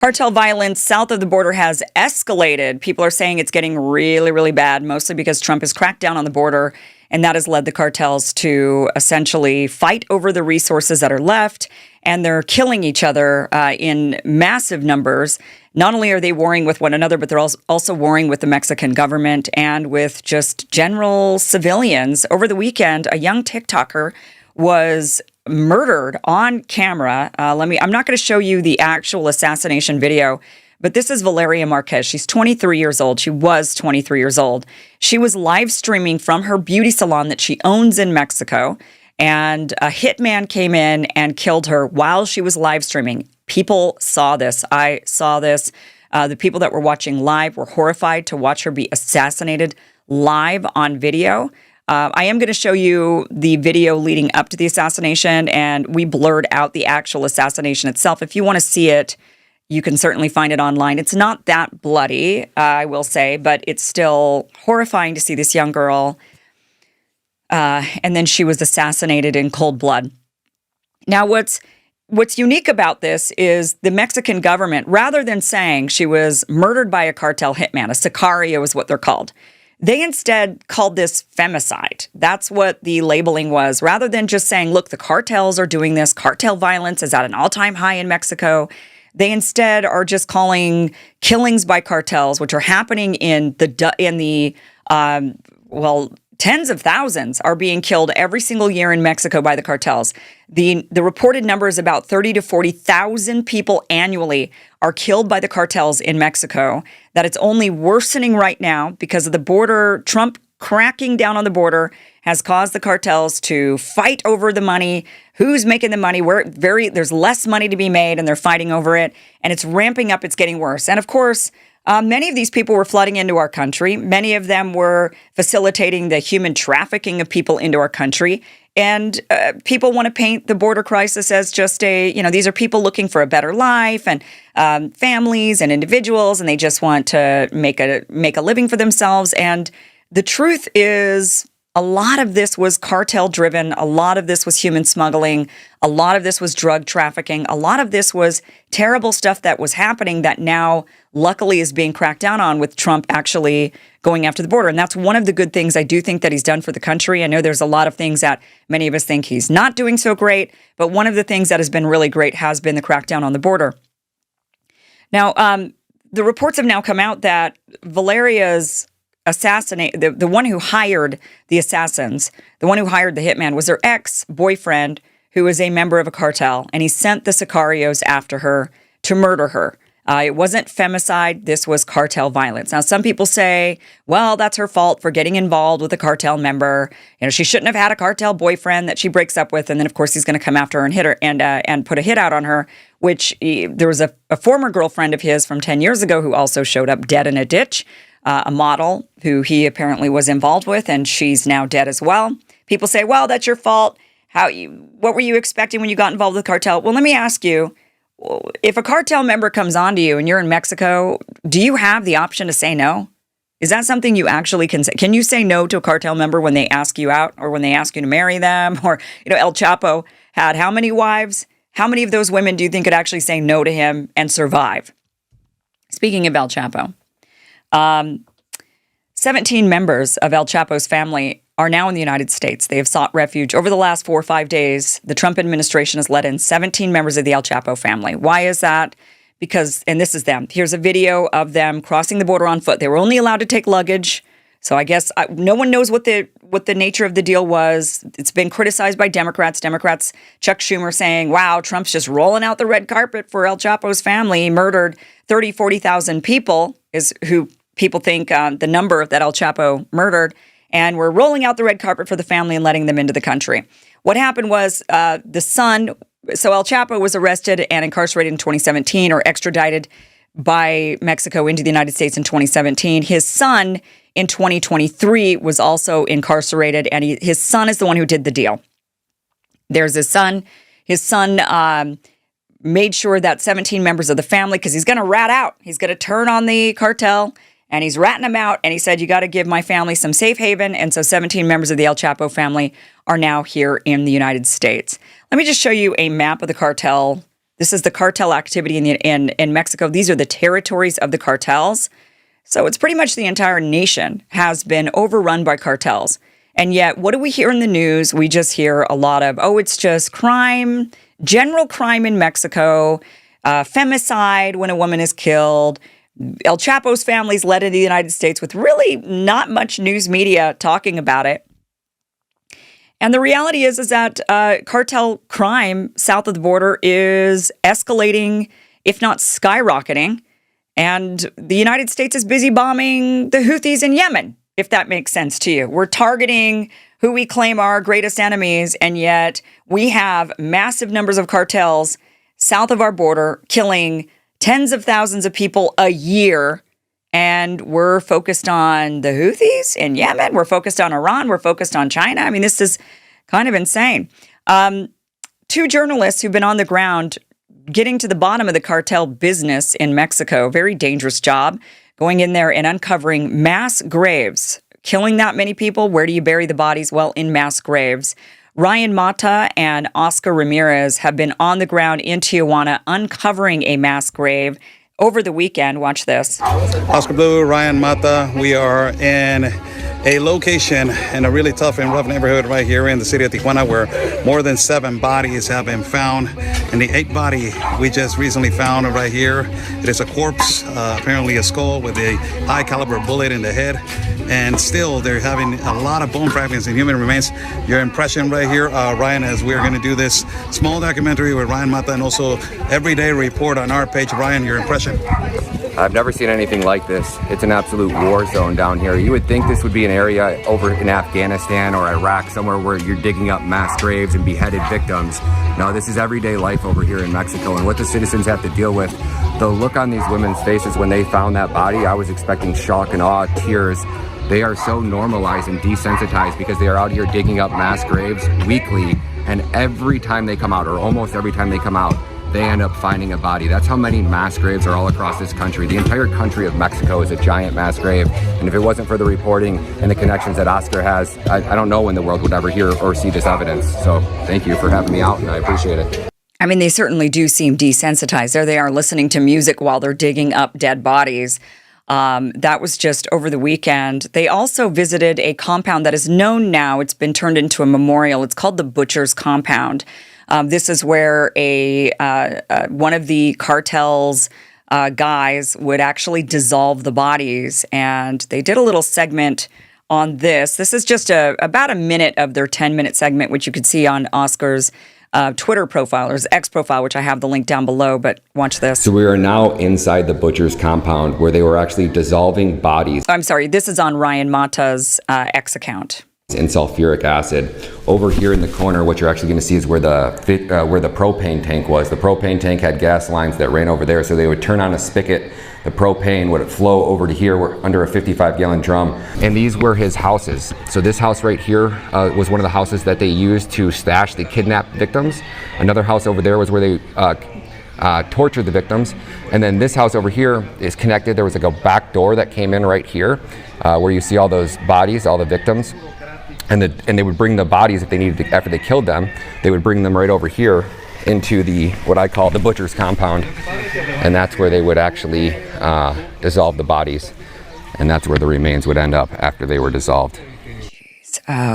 Cartel violence south of the border has escalated. People are saying it's getting really, really bad, mostly because Trump has cracked down on the border, and that has led the cartels to essentially fight over the resources that are left, and they're killing each other in massive numbers. Not only are they warring with one another, but they're also warring with the Mexican government and with just general civilians. Over the weekend, a young TikToker was murdered on camera. I'm not going to show you the actual assassination video, but this is Valeria Marquez. She's 23 years old. She was 23 years old. She was live streaming from her beauty salon that she owns in Mexico, and a hitman came in and killed her while she was live streaming. People saw this. I saw this. The people that were watching live were horrified to watch her be assassinated live on video. I am going to show you the video leading up to the assassination, and we blurred out the actual assassination itself. If you want to see it, you can certainly find it online. It's not that bloody, I will say, but it's still horrifying to see this young girl. And then she was assassinated in cold blood. Now, what's unique about this is the Mexican government, rather than saying she was murdered by a cartel hitman, a sicario is what they're called, they instead called this femicide. That's what the labeling was. Rather than just saying, look, the cartels are doing this, cartel violence is at an all-time high in Mexico, they instead are just calling killings by cartels, which are happening tens of thousands are being killed every single year in Mexico by the cartels. The reported number is about 30 to 40,000 people annually are killed by the cartels in Mexico, that it's only worsening right now because of the border. Trump cracking down on the border has caused the cartels to fight over the money, who's making the money, there's less money to be made, and they're fighting over it, and it's ramping up, it's getting worse. And of course, many of these people were flooding into our country. Many of them were facilitating the human trafficking of people into our country. And people want to paint the border crisis as just these are people looking for a better life, and families and individuals, and they just want to make a living for themselves. And the truth is, a lot of this was cartel driven. A lot of this was human smuggling. A lot of this was drug trafficking. A lot of this was terrible stuff that was happening that now luckily is being cracked down on, with Trump actually going after the border. And that's one of the good things I do think that he's done for the country. I know there's a lot of things that many of us think he's not doing so great, but one of the things that has been really great has been the crackdown on the border. Now, the reports have now come out that Valeria's the one who hired the assassins, the one who hired the hitman, was her ex-boyfriend, who is a member of a cartel, and he sent the sicarios after her to murder her. It wasn't femicide. This was cartel violence. Now, some people say, well, that's her fault for getting involved with a cartel member. She shouldn't have had a cartel boyfriend that she breaks up with. And then, of course, he's going to come after her and hit her and put a hit out on her, which there was a former girlfriend of his from 10 years ago who also showed up dead in a ditch, a model who he apparently was involved with, and she's now dead as well. People say, well, that's your fault. What were you expecting when you got involved with the cartel? Well, let me ask you, if a cartel member comes on to you and you're in Mexico, do you have the option to say no? Is that something you actually can say? Can you say no to a cartel member when they ask you out, or when they ask you to marry them? Or, El Chapo had how many wives? How many of those women do you think could actually say no to him and survive? Speaking of El Chapo, 17 members of El Chapo's family are now in the United States. They have sought refuge. Over the last 4 or 5 days, the Trump administration has let in 17 members of the El Chapo family. Why is that? Because, and this is them. Here's a video of them crossing the border on foot. They were only allowed to take luggage. So I guess no one knows what the nature of the deal was. It's been criticized by Democrats. Chuck Schumer saying, wow, Trump's just rolling out the red carpet for El Chapo's family. He murdered 30, 40,000 people is who people think the number that El Chapo murdered. And we're rolling out the red carpet for the family and letting them into the country. What happened was the son, so El Chapo was arrested and incarcerated in 2017, or extradited by Mexico into the United States in 2017. His son in 2023 was also incarcerated, and his son is the one who did the deal. There's his son. His son made sure that 17 members of the family, because he's going to rat out, he's going to turn on the cartel, and he's ratting them out. And he said, you got to give my family some safe haven. And so 17 members of the El Chapo family are now here in the United States. Let me just show you a map of the cartel This is the cartel activity in Mexico. These are the territories of the cartels. So it's pretty much the entire nation has been overrun by cartels. And yet, what do we hear in the news? We just hear a lot of, it's just crime, general crime in Mexico, femicide when a woman is killed. El Chapo's family's led in the United States with really not much news media talking about it. And the reality is that cartel crime south of the border is escalating, if not skyrocketing. And the United States is busy bombing the Houthis in Yemen, if that makes sense to you. We're targeting who we claim are our greatest enemies, and yet we have massive numbers of cartels south of our border killing tens of thousands of people a year. And we're focused on the Houthis in Yemen. We're focused on Iran. We're focused on China. I mean, this is kind of insane. Two journalists who've been on the ground getting to the bottom of the cartel business in Mexico, very dangerous job, going in there and uncovering mass graves, killing that many people. Where do you bury the bodies? Well, in mass graves. Ryan Mata and Oscar Ramirez have been on the ground in Tijuana uncovering a mass grave over the weekend. Watch this. Oscar Blue, Ryan Mata. We are in a location in a really tough and rough neighborhood right here in the city of Tijuana where more than 7 bodies have been found. And the 8th body we just recently found right here, it is a corpse, apparently a skull with a high caliber bullet in the head. And still they're having a lot of bone fragments and human remains. Your impression right here, Ryan, as we're going to do this small documentary with Ryan Mata and also everyday report on our page. Ryan, your impression. I've never seen anything like this. It's an absolute war zone down here. You would think this would be an area over in Afghanistan or Iraq, somewhere where you're digging up mass graves and beheaded victims. No, this is everyday life over here in Mexico, and what the citizens have to deal with. The look on these women's faces when they found that body, I was expecting shock and awe, tears. They are so normalized and desensitized because they are out here digging up mass graves weekly, and every time they come out, or almost every time they come out, they end up finding a body. That's how many mass graves are all across this country. The entire country of Mexico is a giant mass grave. And if it wasn't for the reporting and the connections that Oscar has, I don't know when the world would ever hear or see this evidence. So thank you for having me out, and I appreciate it. I mean, they certainly do seem desensitized. There they are listening to music while they're digging up dead bodies. That was just over the weekend. They also visited a compound that is known now. It's been turned into a memorial. It's called the Butcher's Compound. This is where one of the cartel's guys would actually dissolve the bodies, and they did a little segment on this. This is just about a minute of their 10-minute segment, which you could see on Oscar's Twitter profile, or his X profile, which I have the link down below, but watch this. So we are now inside the Butcher's Compound where they were actually dissolving bodies. I'm sorry, this is on Ryan Mata's X account. In sulfuric acid. Over here in the corner, what you're actually going to see is where the propane tank was. The propane tank had gas lines that ran over there, so they would turn on a spigot. The propane would flow over to here under a 55-gallon drum. And these were his houses. So this house right here was one of the houses that they used to stash the kidnapped victims. Another house over there was where they tortured the victims. And then this house over here is connected. There was like a back door that came in right here where you see all those bodies, all the victims. And they would bring the bodies, if they needed to, after they killed them, they would bring them right over here into what I call the Butcher's Compound. And that's where they would actually dissolve the bodies. And that's where the remains would end up after they were dissolved.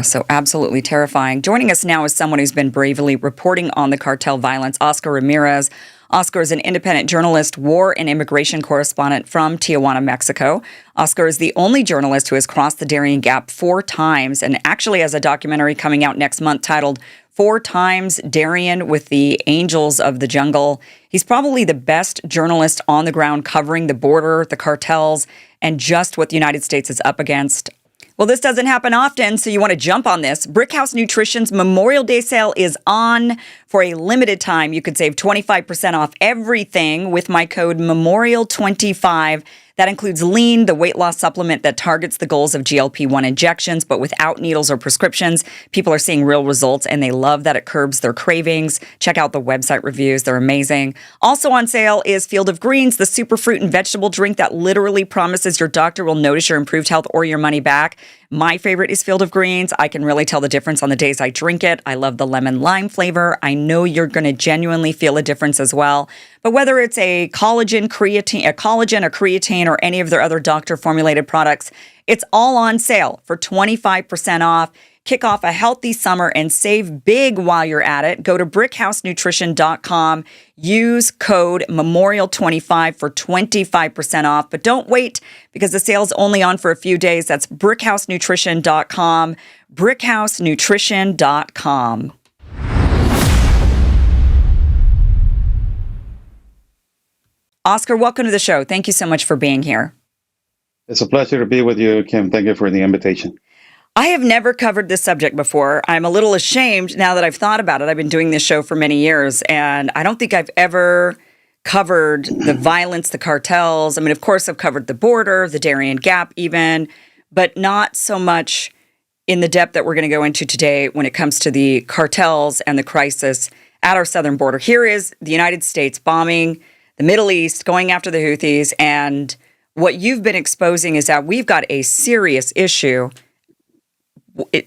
So absolutely terrifying. Joining us now is someone who's been bravely reporting on the cartel violence, Oscar Ramirez. Oscar is an independent journalist, war and immigration correspondent from Tijuana, Mexico. Oscar is the only journalist who has crossed the Darién Gap 4 times and actually has a documentary coming out next month titled 4 Times Darién with the Angels of the Jungle. He's probably the best journalist on the ground covering the border, the cartels, and just what the United States is up against. Well, this doesn't happen often, so you want to jump on this. Brickhouse Nutrition's Memorial Day sale is on for a limited time. You could save 25% off everything with my code MEMORIAL25. That includes Lean, the weight loss supplement that targets the goals of GLP-1 injections, but without needles or prescriptions. People are seeing real results, and they love that it curbs their cravings. Check out the website reviews. They're amazing. Also on sale is Field of Greens, the superfruit and vegetable drink that literally promises your doctor will notice your improved health or your money back. My favorite is Field of Greens. I can really tell the difference on the days I drink it. I love the lemon lime flavor. I know you're going to genuinely feel a difference as well. But whether it's a collagen, creatine, or creatine, or any of their other doctor formulated products, it's all on sale for 25% off. Kick off a healthy summer and save big while you're at it. Go to brickhousenutrition.com. Use code MEMORIAL25 for 25% off. But don't wait, because the sale's only on for a few days. That's brickhousenutrition.com. brickhousenutrition.com. Oscar, welcome to the show. Thank you so much for being here. It's a pleasure to be with you, Kim. Thank you for the invitation. I have never covered this subject before. I'm a little ashamed now that I've thought about it. I've been doing this show for many years, and I don't think I've ever covered the violence, the cartels. I mean, of course, I've covered the border, the Darién Gap even, but not so much in the depth that we're going to go into today when it comes to the cartels and the crisis at our southern border. Here is the United States bombing the Middle East, going after the Houthis, and what you've been exposing is that we've got a serious issue.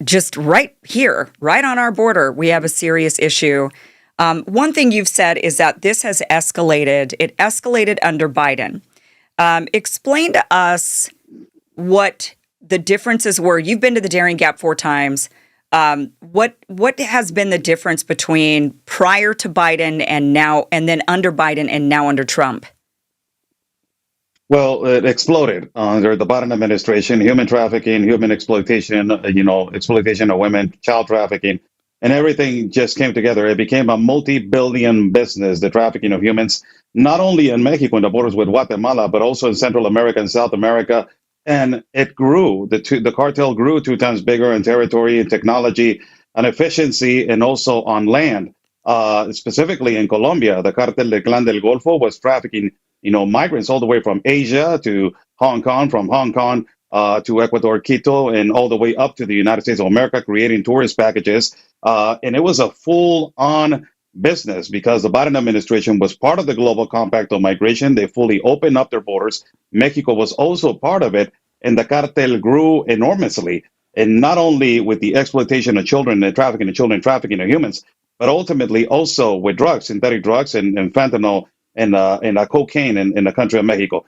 Just right here, right on our border, we have a serious issue. One thing you've said is that this has escalated. It escalated under Biden. Explain to us what the differences were. You've been to the Darién Gap 4 times. What has been the difference between prior to Biden and now, and then under Biden and now under Trump? Well, it exploded under the Biden administration: human trafficking, human exploitation, exploitation of women, child trafficking, and everything just came together. It became a multi-billion business, the trafficking of humans, not only in Mexico and the borders with Guatemala, but also in Central America and South America. And it grew. The cartel grew 2 times bigger in territory and technology and efficiency, and also on land. Specifically in Colombia, the Cartel del Clan del Golfo was trafficking migrants all the way from Asia to Hong Kong, from Hong Kong to Ecuador, Quito, and all the way up to the United States of America, creating tourist packages. And it was a full-on business because the Biden administration was part of the global compact on migration. They fully opened up their borders. Mexico was also part of it, and the cartel grew enormously. And not only with the exploitation of children and trafficking of children, trafficking of humans, but ultimately also with drugs, synthetic drugs, and fentanyl, and cocaine in the country of Mexico.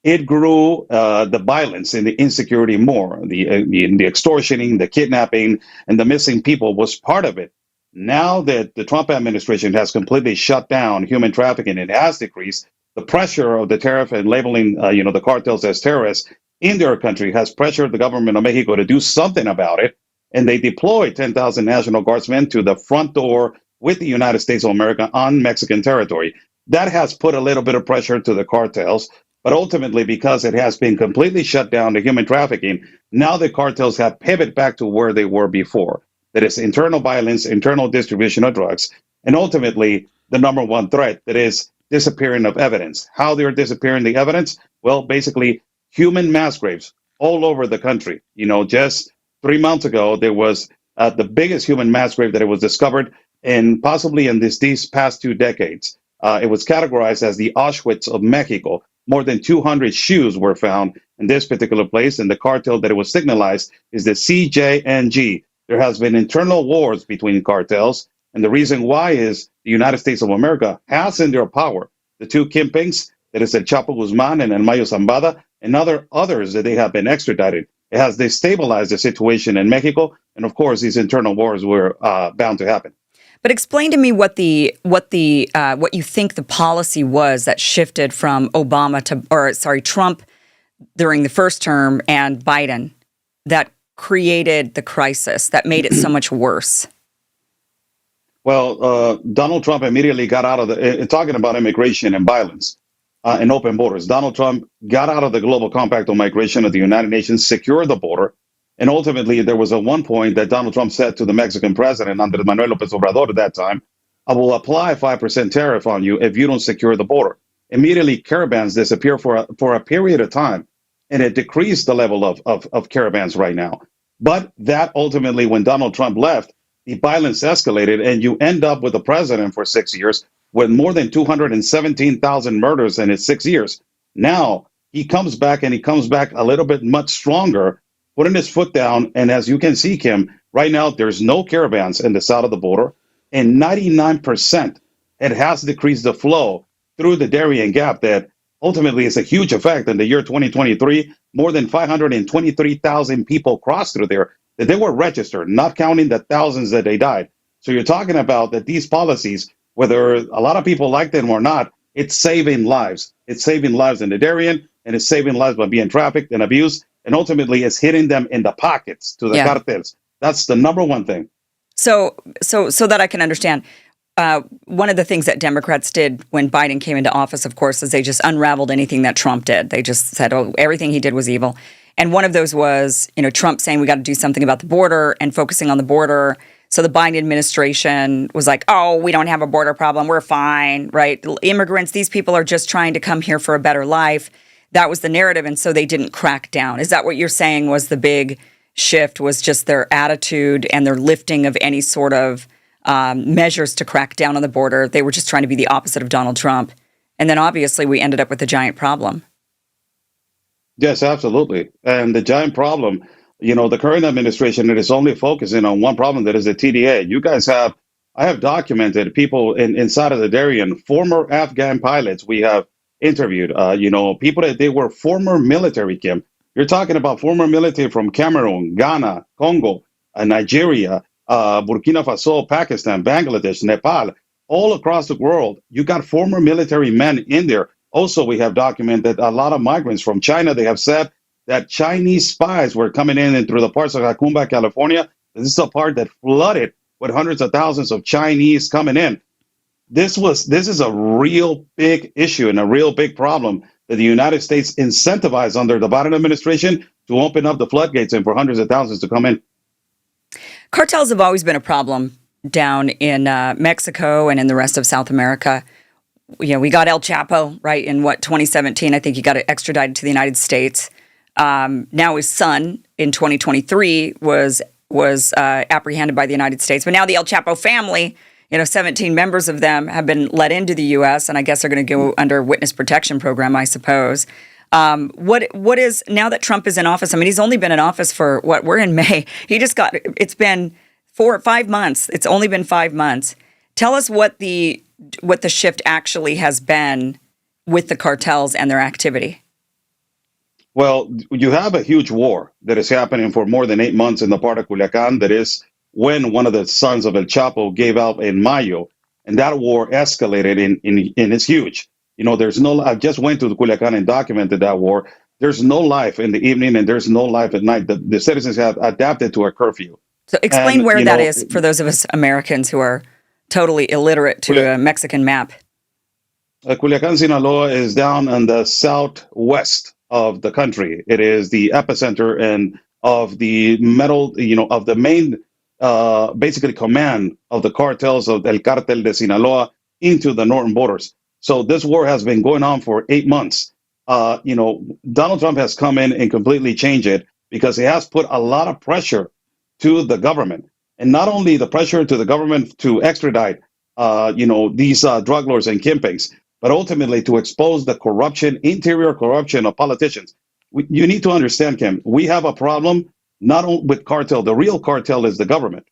It grew the violence and the insecurity more. The extortioning, the kidnapping, and the missing people was part of it. Now that the Trump administration has completely shut down human trafficking, it has decreased. The pressure of the tariff and labeling the cartels as terrorists in their country has pressured the government of Mexico to do something about it. And they deployed 10,000 National Guardsmen to the front door with the United States of America on Mexican territory. That has put a little bit of pressure to the cartels, but ultimately, because it has been completely shut down to human trafficking, now the cartels have pivoted back to where they were before. That is internal violence, internal distribution of drugs, and ultimately the number one threat, that is disappearing of evidence. How they're disappearing the evidence? Well, basically human mass graves all over the country. Just 3 months ago, there was the biggest human mass grave that it was discovered in possibly in these past 2 decades. It was categorized as the Auschwitz of Mexico. More than 200 shoes were found in this particular place, and the cartel that it was signalized is the CJNG. There has been internal wars between cartels, and the reason why is the United States of America has in their power the 2 kingpins, that is El Chapo Guzman and El Mayo Zambada, and others that they have been extradited. It has destabilized the situation in Mexico, and of course, these internal wars were bound to happen. But explain to me what you think the policy was that shifted from Trump during the first term and Biden that created the crisis, that made it so much worse. Well, Donald Trump immediately got out of talking about immigration and violence and open borders. Donald Trump got out of the global compact on migration of the United Nations, secured the border. And ultimately, there was a one point that Donald Trump said to the Mexican president, Andrés Manuel López Obrador at that time, I will apply a 5% tariff on you if you don't secure the border. immediately caravans disappear for a period of time, and it decreased the level of caravans right now. But that ultimately, when Donald Trump left, the violence escalated, and you end up with a president for 6 years with more than 217,000 murders in his 6 years. Now he comes back, and he comes back a little bit much stronger, putting his foot down. And as you can see, Kim, right now there's no caravans in the south of the border, and 99% it has decreased the flow through the Darién Gap. That ultimately is a huge effect. In the year 2023, more than 523,000 people crossed through there, that they were registered, not counting the thousands that they died. So you're talking about that these policies, whether a lot of people like them or not, it's saving lives. It's saving lives in the Darién, and it's saving lives by being trafficked and abused, and ultimately it's hitting them in the pockets to the cartels. That's the number one thing. So that I can understand. One of the things that Democrats did when Biden came into office, of course, is they just unraveled anything that Trump did. They just said, oh, everything he did was evil. And one of those was, Trump saying we got to do something about the border and focusing on the border. So the Biden administration was like, oh, we don't have a border problem. We're fine, right? Immigrants, these people are just trying to come here for a better life. That was the narrative. And so they didn't crack down. Is that what you're saying was the big shift, was just their attitude and their lifting of any sort of measures to crack down on the border? They were just trying to be the opposite of Donald Trump. And then obviously we ended up with a giant problem. Yes, absolutely. And the giant problem, the current administration, it is only focusing on one problem, that is the TDA. I have documented people inside of the Darién, former Afghan pilots we have interviewed, people that they were former military, Kim. You're talking about former military from Cameroon, Ghana, Congo, Nigeria, Burkina Faso, Pakistan, Bangladesh, Nepal, all across the world. You got former military men in there. Also, we have documented a lot of migrants from China. They have said that Chinese spies were coming in and through the parts of Jacumba, California. This is a part that flooded with hundreds of thousands of Chinese coming in. This is a real big issue and a real big problem that the United States incentivized under the Biden administration to open up the floodgates and for hundreds of thousands to come in. Cartels have always been a problem down in Mexico and in the rest of South America. We got El Chapo, right, in 2017. I think he got extradited to the United States. Now his son in 2023 was apprehended by the United States. But now the El Chapo family, 17 members of them have been let into the U.S., and I guess they're going to go under witness protection program, I suppose. What is, now that Trump is in office, I mean, he's only been in office for we're in May. It's been 4 or 5 months. It's only been 5 months. Tell us what the shift actually has been with the cartels and their activity. Well, you have a huge war that is happening for more than 8 months in the part of Culiacan. That is when one of the sons of El Chapo gave out in Mayo, and that war escalated and it's huge. I just went to Culiacan and documented that war. There's no life in the evening and there's no life at night. The citizens have adapted to a curfew. So explain where that is for those of us Americans who are totally illiterate to a Mexican map. Culiacan, Sinaloa is down in the southwest of the country. It is the epicenter and of the of the main, basically command of the cartels of El Cartel de Sinaloa into the northern borders. So this war has been going on for 8 months. Donald Trump has come in and completely changed it because he has put a lot of pressure to the government. And not only the pressure to the government to extradite, these drug lords and kingpins, but ultimately to expose the corruption, interior corruption of politicians. You need to understand, Kim, we have a problem not only with cartel. The real cartel is the government.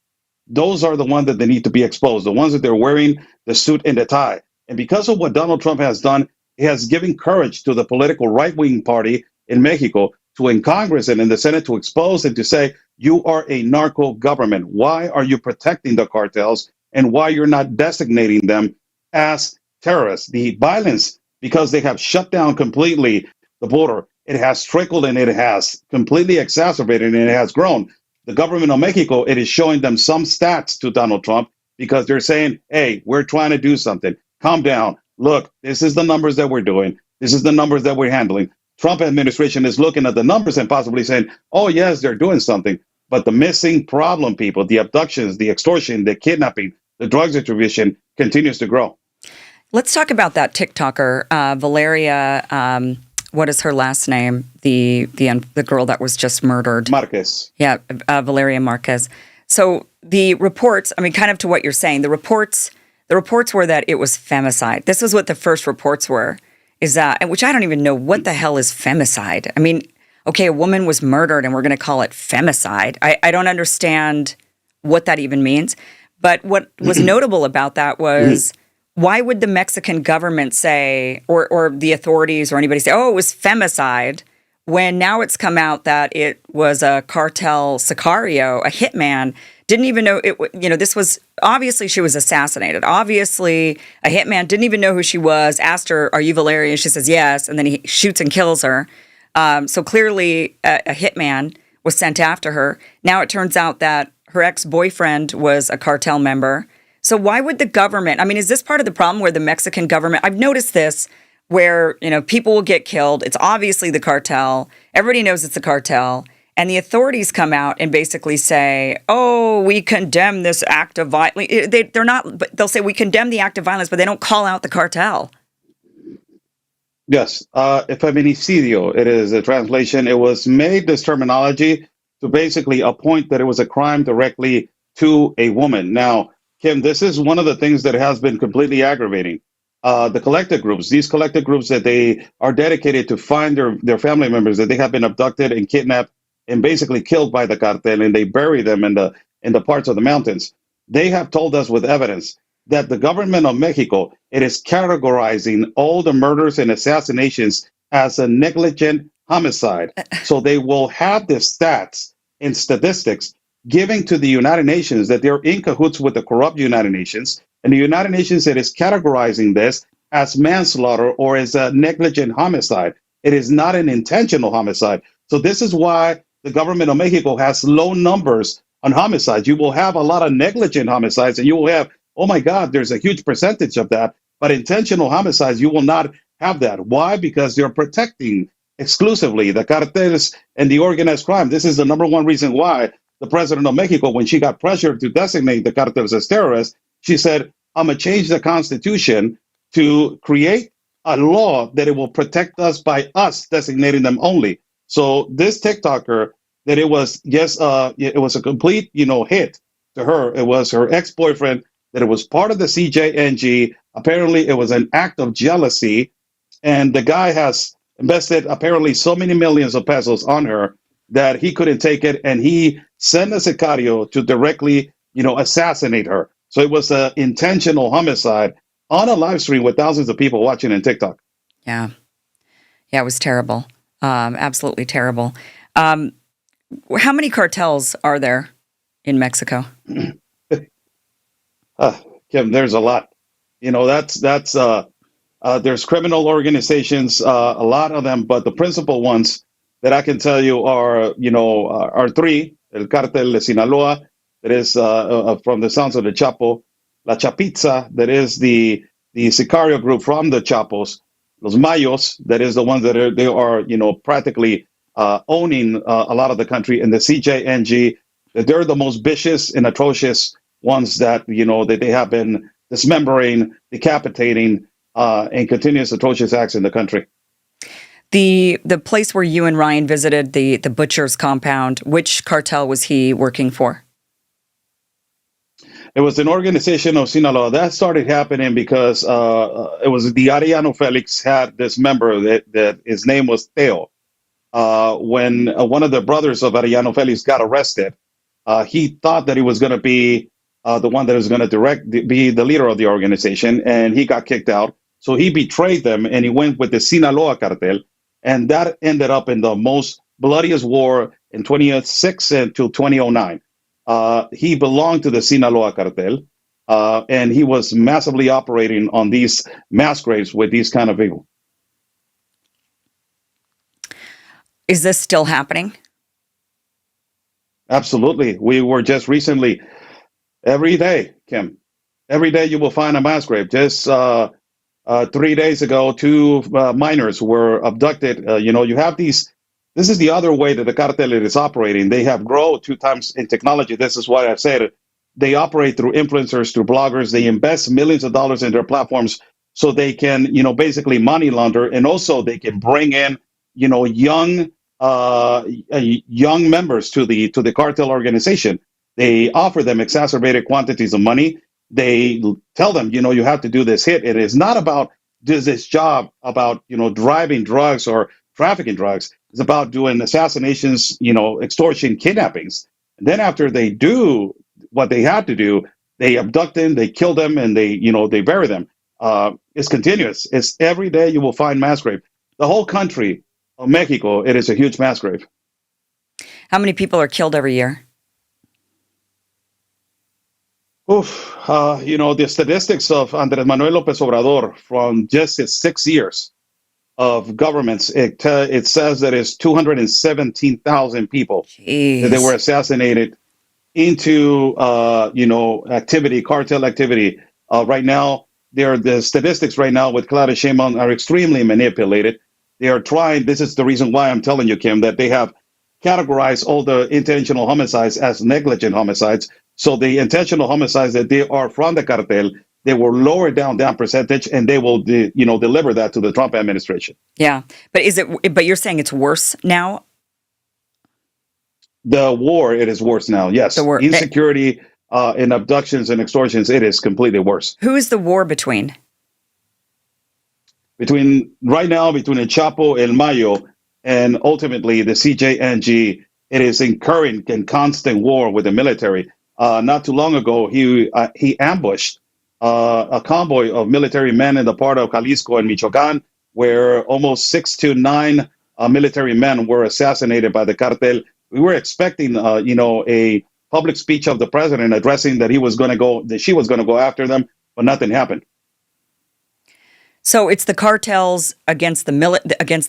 Those are the ones that they need to be exposed, the ones that they're wearing the suit and the tie. And because of what Donald Trump has done, he has given courage to the political right-wing party in Mexico in Congress and in the Senate to expose and to say, you are a narco-government. Why are you protecting the cartels and why you're not designating them as terrorists? The violence, because they have shut down completely the border, it has trickled and it has completely exacerbated and it has grown. The government of Mexico, it is showing them some stats to Donald Trump because they're saying, hey, we're trying to do something. Calm down. Look, this is the numbers that we're doing. This is the numbers that we're handling. Trump administration is looking at the numbers and possibly saying, oh, yes, they're doing something. But the missing problem, people, the abductions, the extortion, the kidnapping, the drug distribution continues to grow. Let's talk about that TikToker, Valeria. What is her last name? The girl that was just murdered. Marquez. Yeah, Valeria Marquez. So the reports, I mean, kind of to what you're saying, the reports were that it was femicide. This is what the first reports were, which I don't even know what the hell is femicide. I mean, okay, a woman was murdered and we're going to call it femicide. I don't understand what that even means. But what was notable about that was, why would the Mexican government say, or the authorities or anybody say, oh, it was femicide, when now it's come out that it was a cartel sicario, a hitman, didn't even know it, this was, obviously she was assassinated. Obviously a hitman didn't even know who she was, asked her, are you Valeria? She says, yes. And then he shoots and kills her. So clearly a hitman was sent after her. Now it turns out that her ex-boyfriend was a cartel member. So why would the government, I mean, is this part of the problem where the Mexican government, I've noticed this, where, people will get killed. It's obviously the cartel. Everybody knows it's the cartel. And the authorities come out and basically say, oh, we condemn this act of violence. They're not, but they'll say we condemn the act of violence, but they don't call out the cartel. Yes. Feminicidio, it is a translation. It was made, this terminology, to basically appoint that it was a crime directly to a woman. Now, Kim, this is one of the things that has been completely aggravating. The collective groups, these collective groups that they are dedicated to find their family members that they have been abducted and kidnapped and basically killed by the cartel, and they bury them in the parts of the mountains. They have told us with evidence that the government of Mexico, it is categorizing all the murders and assassinations as a negligent homicide. So they will have the stats and statistics giving to the United Nations that they're in cahoots with the corrupt United Nations. And the United Nations, it is categorizing this as manslaughter or as a negligent homicide. It is not an intentional homicide. So this is why the government of Mexico has low numbers on homicides. You will have a lot of negligent homicides, and you will have, oh my God, there's a huge percentage of that. But intentional homicides, you will not have that. Why? Because they're protecting exclusively the cartels and the organized crime. This is the number one reason why the president of Mexico, when she got pressured to designate the cartels as terrorists, she said, I'm going to change the Constitution to create a law that it will protect us by us designating them only. So this TikToker, that it was, yes, it was a complete, hit to her. It was her ex-boyfriend, that it was part of the CJNG. Apparently, it was an act of jealousy. And the guy has invested apparently so many millions of pesos on her that he couldn't take it. And he sent a sicario to directly, assassinate her. So it was an intentional homicide on a live stream with thousands of people watching on TikTok. Yeah. Yeah, it was terrible. Absolutely terrible. How many cartels are there in Mexico? Kim, there's a lot. There's criminal organizations, a lot of them, but the principal ones that I can tell you are three: El Cartel de Sinaloa, that is from the sounds of the Chapo; La Chapiza, that is the Sicario group from the Chapos; Los Mayos, that is the ones that are practically owning a lot of the country; and the CJNG, that they're the most vicious and atrocious ones that that they have been dismembering, decapitating, and continuous atrocious acts in the country. The place where you and Ryan visited, the butcher's compound, which cartel was he working for? It was an organization of Sinaloa. That started happening because it was the Arellano Felix had this member that his name was Teo. When one of the brothers of Arellano Felix got arrested, he thought that he was going to be the one that was going to be the leader of the organization, and he got kicked out. So he betrayed them, and he went with the Sinaloa cartel, and that ended up in the most bloodiest war in 2006 until 2009. He belonged to the Sinaloa cartel, and he was massively operating on these mass graves with these kind of people. Is this still happening? Absolutely. We were just recently, every day, Kim, every day you will find a mass grave. Just 3 days ago, two minors were abducted. You have these. This is the other way that the cartel is operating. They have grown 2 times in technology. This is what I've said. They operate through influencers, through bloggers. They invest millions of dollars in their platforms so they can, basically money launder, and also they can bring in, young young members to the cartel organization. They offer them exacerbated quantities of money. They tell them, you have to do this hit. It is not about this job about driving drugs or trafficking drugs. It's about doing assassinations, extortion, kidnappings. And then after they do what they had to do, they abduct them, they kill them, and they bury them. It's continuous. It's every day you will find mass grave. The whole country of Mexico, it is a huge mass grave. How many people are killed every year? Oof, the statistics of Andrés Manuel López Obrador from just his 6 years of governments, it says that it's 217,000 people Jeez. that they were assassinated into, activity, cartel activity. Right now, the statistics right now with Claudia Sheinbaum are extremely manipulated. They are trying, this is the reason why I'm telling you, Kim, that they have categorized all the intentional homicides as negligent homicides. So the intentional homicides that they are from the cartel, they will lower down that percentage, and they will, deliver that to the Trump administration. Yeah, but you're saying it's worse now? The war, it is worse now. Yes, The war, insecurity and abductions and extortions, it is completely worse. Who is the war between? Right now, between the Chapo, El Mayo, and ultimately the CJNG, it is in current and constant war with the military. Not too long ago, he ambushed a convoy of military men in the part of Jalisco and Michoacan, where almost 6 to 9 military men were assassinated by the cartel. We were expecting, a public speech of the president addressing that she was going to go after them, but nothing happened. So it's the cartels against the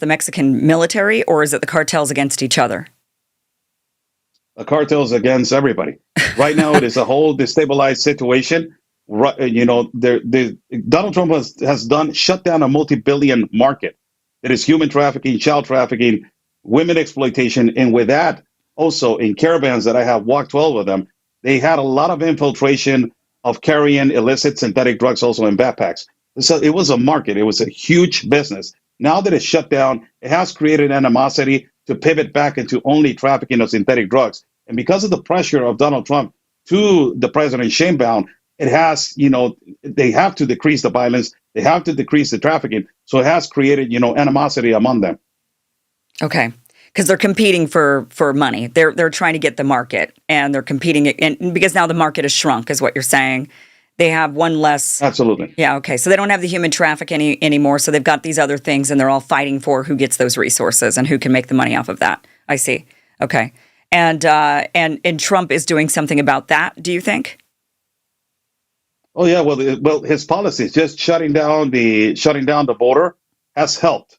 Mexican military, or is it the cartels against each other? The cartels against everybody. Right now, it is a whole destabilized situation. Donald Trump has shut down a multi-billion market that is human trafficking, child trafficking, women exploitation, and with that, also in caravans that I have walked 12 of them, they had a lot of infiltration of carrying illicit synthetic drugs also in backpacks. So it was a market. It was a huge business. Now that it's shut down, it has created animosity to pivot back into only trafficking of synthetic drugs. And because of the pressure of Donald Trump to the president Sheinbaum, it has, they have to decrease the violence. They have to decrease the trafficking. So it has created, animosity among them. Okay. Because they're competing for money. They're trying to get the market, and they're competing, and because now the market has shrunk, is what you're saying. They have one less. Absolutely. Yeah. Okay. So they don't have the human traffic anymore. So they've got these other things, and they're all fighting for who gets those resources and who can make the money off of that. I see. Okay. And Trump is doing something about that. Do you think? Oh yeah. Well, his policies, just shutting down the border, has helped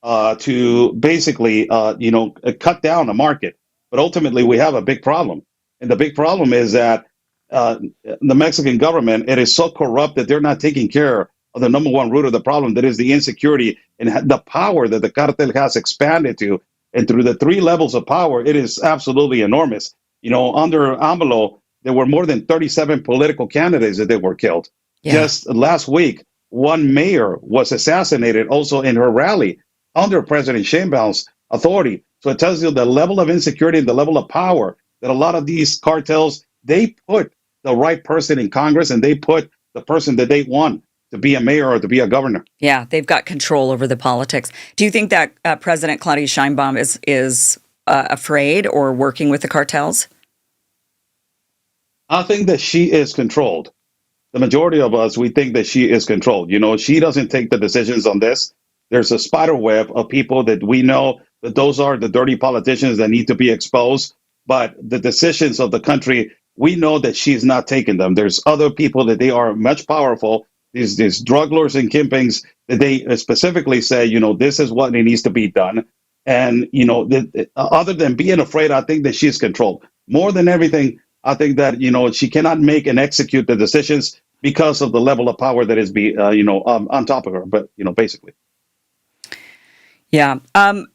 to basically cut down the market. But ultimately, we have a big problem, and the big problem is that the Mexican government, it is so corrupt that they're not taking care of the number one root of the problem, that is the insecurity and the power that the cartel has expanded to. And through the 3 levels of power, it is absolutely enormous. Under AMLO, there were more than 37 political candidates that they were killed. Yeah. Just last week, one mayor was assassinated also in her rally under President Sheinbaum's authority. So it tells you the level of insecurity and the level of power that a lot of these cartels, they put the right person in Congress, and they put the person that they want to be a mayor or to be a governor. Yeah, they've got control over the politics. Do you think that President Claudia Sheinbaum is afraid or working with the cartels? I think that she is controlled. The majority of us, we think that she is controlled. She doesn't take the decisions on this. There's a spider web of people that we know that those are the dirty politicians that need to be exposed. But the decisions of the country, we know that she's not taking them. There's other people that they are much powerful. These drug lords and kingpins that they specifically say, this is what needs to be done. And, other than being afraid, I think that she's controlled. More than everything, I think that, she cannot make and execute the decisions because of the level of power that is on top of her. But, basically. Yeah. Have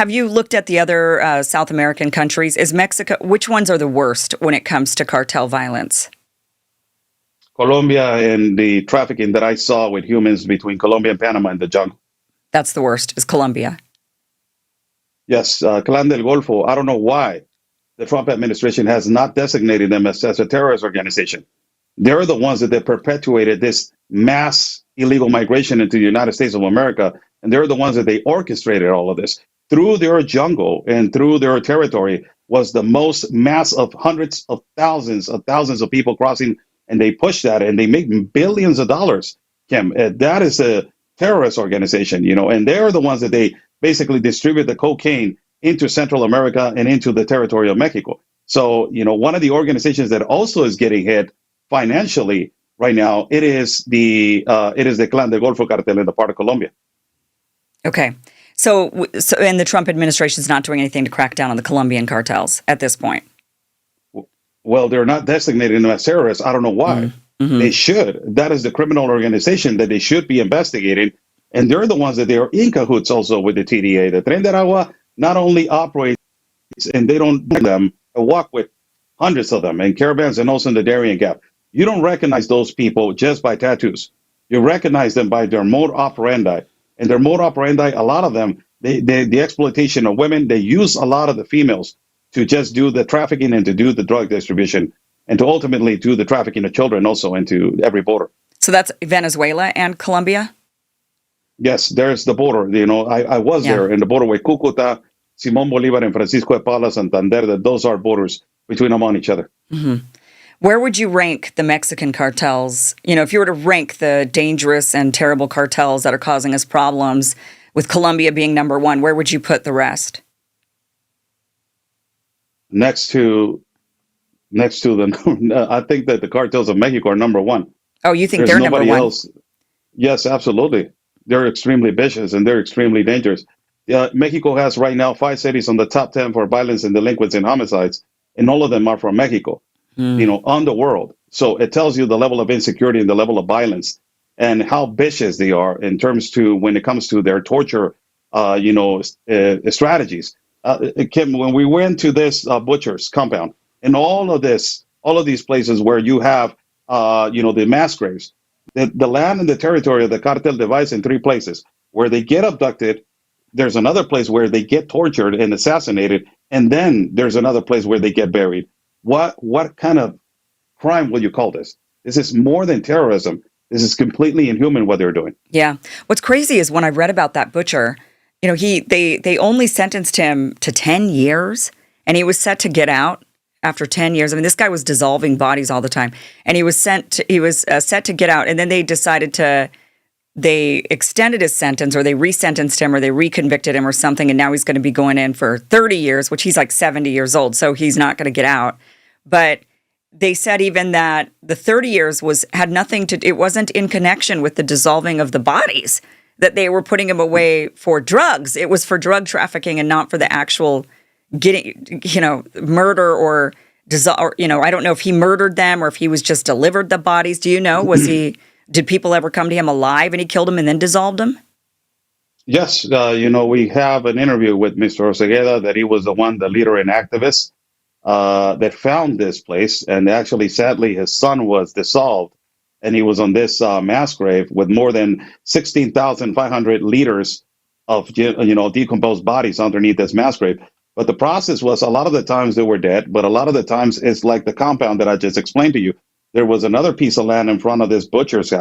you looked at the other South American countries? Is Mexico, which ones are the worst when it comes to cartel violence? Colombia and the trafficking that I saw with humans between Colombia and Panama in the jungle. That's the worst, is Colombia. Yes, Clan del Golfo. I don't know why the Trump administration has not designated them as a terrorist organization. They're the ones that perpetuated this mass illegal migration into the United States of America, and they're the ones that they orchestrated all of this. Through their jungle and through their territory was the most mass of hundreds of thousands of people crossing, and they push that, and they make billions of dollars, Kim. That is a terrorist organization, and they're the ones that they basically distribute the cocaine into Central America and into the territory of Mexico. So, one of the organizations that also is getting hit financially right now, it is the Clan del Golfo cartel in the part of Colombia. Okay. So, and the Trump administration is not doing anything to crack down on the Colombian cartels at this point. Well, they're not designating them as terrorists. I don't know why. Mm-hmm. They should. That is the criminal organization that they should be investigating. And they're the ones that they are in cahoots also with the TDA. The Tren de Aragua not only operates, and they don't do them, walk with hundreds of them in caravans and also in the Darién Gap. You don't recognize those people just by tattoos. You recognize them by their mode operandi. And their mode operandi, a lot of them, the exploitation of women, they use a lot of the females to just do the trafficking and to do the drug distribution and to ultimately do the trafficking of children also into every border. So that's Venezuela and Colombia? Yes, there's the border. I was there in the border with Cúcuta, Simón Bolívar, and Francisco de Paula, Santander. That those are borders between them on each other. Mm-hmm. Where would you rank the Mexican cartels? If you were to rank the dangerous and terrible cartels that are causing us problems, with Colombia being number one, where would you put the rest? Next to the, I think that the cartels of Mexico are number one. Oh, you think they're number one? Else. Yes, absolutely. They're extremely vicious and they're extremely dangerous. Mexico has right now 5 cities on the top 10 for violence and delinquency and homicides, and all of them are from Mexico, on the world. So it tells you the level of insecurity and the level of violence and how vicious they are in terms to when it comes to their torture, strategies. Kim, when we went to this butcher's compound and all of these places where you have, the mass graves, the land and the territory of the cartel divides in 3 places where they get abducted. There's another place where they get tortured and assassinated. And then there's another place where they get buried. What kind of crime will you call this? This is more than terrorism. This is completely inhuman what they're doing. Yeah. What's crazy is when I read about that butcher, they only sentenced him to 10 years and he was set to get out after 10 years. I mean, this guy was dissolving bodies all the time and he was set to get out. And then they extended his sentence or they resentenced him or they reconvicted him or something. And now he's going to be going in for 30 years, which he's like 70 years old. So he's not going to get out. But they said even that the 30 years had nothing to, it wasn't in connection with the dissolving of the bodies, that they were putting him away for drugs. It was for drug trafficking and not for the actual getting, murder or dissolve. I don't know if he murdered them or if he was just delivered the bodies. Do you know? Did people ever come to him alive and he killed them and then dissolved them? Yes. We have an interview with Mr. Osegueda that he was the leader and activist that found this place. And actually, sadly, his son was dissolved and he was on this mass grave with more than 16,500 liters of, decomposed bodies underneath this mass grave. But the process was a lot of the times they were dead, but a lot of the times it's like the compound that I just explained to you. There was another piece of land in front of this butcher's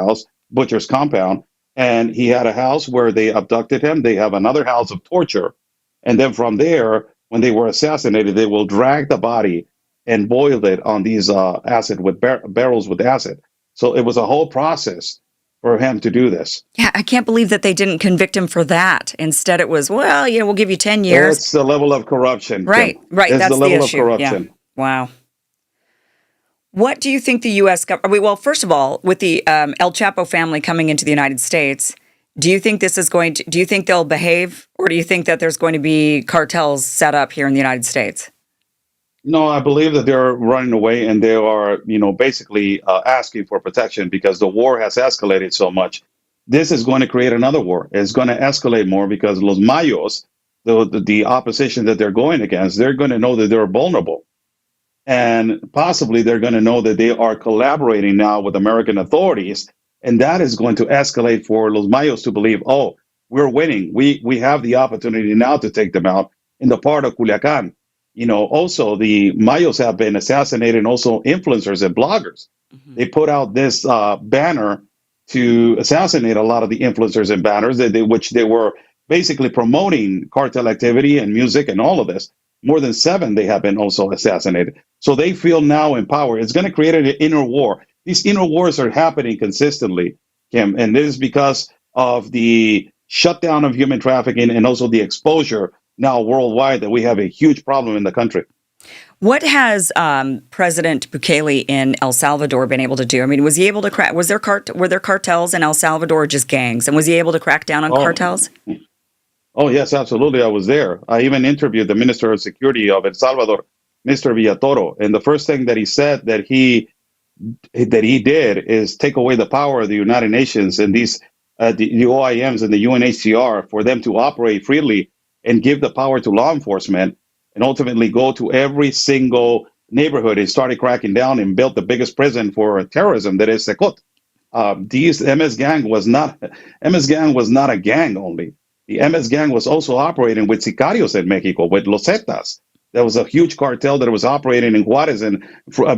compound, and he had a house where they abducted him. They have another house of torture. And then from there, when they were assassinated, they will drag the body and boil it on these barrels with acid. So it was a whole process for him to do this. Yeah, I can't believe that they didn't convict him for that. Instead, it was, we'll give you 10 years. That's the level of corruption. Right. That's the level of corruption. Yeah. Wow. What do you think the U.S. government? Well, first of all, with the El Chapo family coming into the United States, do you think do you think they'll behave, or do you think that there's going to be cartels set up here in the United States? No, I believe that they're running away and they are, basically asking for protection because the war has escalated so much. This is going to create another war. It's going to escalate more because Los Mayos, the opposition that they're going against, they're going to know that they're vulnerable. And possibly they're going to know that they are collaborating now with American authorities. And that is going to escalate for Los Mayos to believe, oh, we're winning. We have the opportunity now to take them out in the part of Culiacan. Also the Mayos have been assassinating also influencers and bloggers. Mm-hmm. They put out this banner to assassinate a lot of the influencers and banners which they were basically promoting cartel activity and music and all of this. More than 7 they have been also assassinated. So they feel now in power. It's going to create an inner war. These inner wars are happening consistently, Kim, and this is because of the shutdown of human trafficking and also the exposure now worldwide that we have a huge problem in the country. What has President Bukele in El Salvador been able to do? I mean, was he able to crack? Were there cartels in El Salvador, or just gangs? And was he able to crack down on cartels? Oh, yes, absolutely. I was there. I even interviewed the Minister of Security of El Salvador, Mr. Villatoro, and the first thing that he said that he did is take away the power of the United Nations and these the OIMs and the UNHCR for them to operate freely and give the power to law enforcement, and ultimately go to every single neighborhood and started cracking down and built the biggest prison for terrorism, that is Secot. These MS gang was not a gang only. The MS gang was also operating with sicarios in Mexico, with Los Zetas. There was a huge cartel that was operating in Juarez and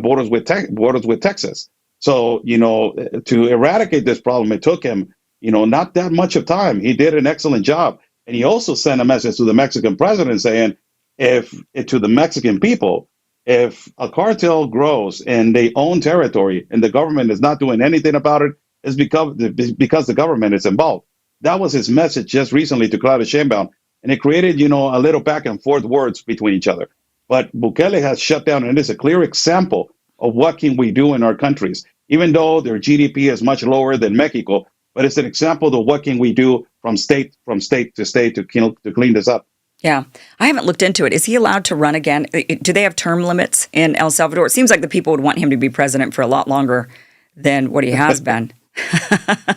borders with Texas. So, to eradicate this problem, it took him, not that much of time. He did an excellent job. And he also sent a message to the Mexican president saying, to the Mexican people, if a cartel grows and they own territory and the government is not doing anything about it, it's because the government is involved. That was his message just recently to Claudia Sheinbaum. And it created, a little back and forth words between each other. But Bukele has shut down, and it's a clear example of what can we do in our countries, even though their GDP is much lower than Mexico. But it's an example of what can we do from state to state to clean this up. Yeah, I haven't looked into it. Is he allowed to run again? Do they have term limits in El Salvador? It seems like the people would want him to be president for a lot longer than what he has been.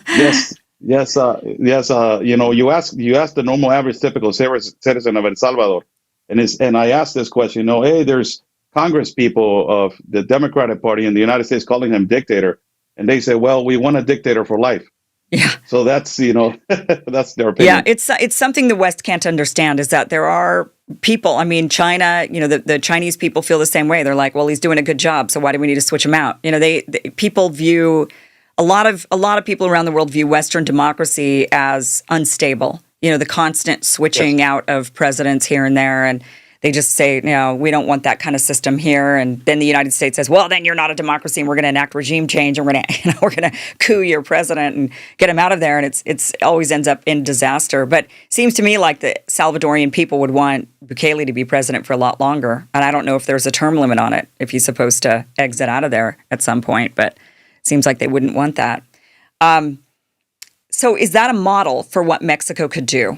Yes. You ask the normal, average, typical citizen of El Salvador, and I asked this question. Hey, there's Congress people of the Democratic Party in the United States calling him dictator, and they say, well, we want a dictator for life. Yeah. So that's that's their opinion. Yeah, it's something the West can't understand, is that there are people. I mean, China. The Chinese people feel the same way. They're like, well, he's doing a good job, so why do we need to switch him out? People view. A lot of people around the world view Western democracy as unstable. The constant switching out of presidents here and there, and they just say, we don't want that kind of system here. And then the United States says, well, then you're not a democracy, and we're going to enact regime change, and we're going to coup your president and get him out of there. And it always ends up in disaster. But it seems to me like the Salvadorian people would want Bukele to be president for a lot longer. And I don't know if there's a term limit on it, if he's supposed to exit out of there at some point, but seems like they wouldn't want that. So is that a model for what Mexico could do?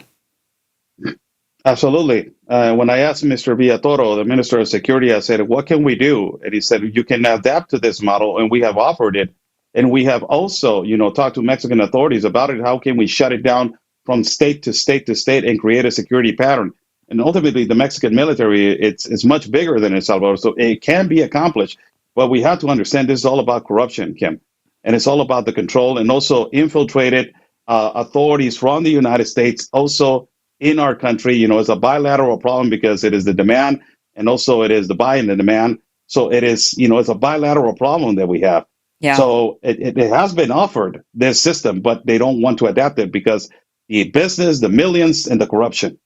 Absolutely. When I asked Mr. Villatoro, the Minister of Security, I said, what can we do? And he said, you can adapt to this model, and we have offered it. And we have also, talked to Mexican authorities about it. How can we shut it down from state to state to state and create a security pattern? And ultimately, the Mexican military, it's much bigger than El Salvador, so it can be accomplished. But we have to understand this is all about corruption, Kim. And it's all about the control, and also infiltrated authorities from the United States also in our country. It's a bilateral problem because it is the demand, and also it is the buy and the demand. So it is, it's a bilateral problem that we have. Yeah. So it has been offered, this system, but they don't want to adapt it because the business, the millions, and the corruption.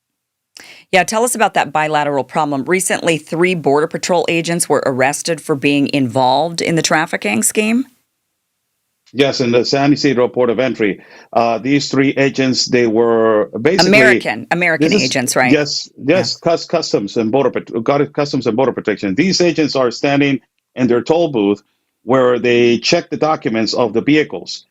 Yeah, tell us about that bilateral problem. Recently, 3 Border Patrol agents were arrested for being involved in the trafficking scheme. Yes, in the San Isidro Port of Entry. These 3 agents, they were basically American agents, right? Yes, yeah. Customs and Border Protection. These agents are standing in their toll booth where they check the documents of the vehicles.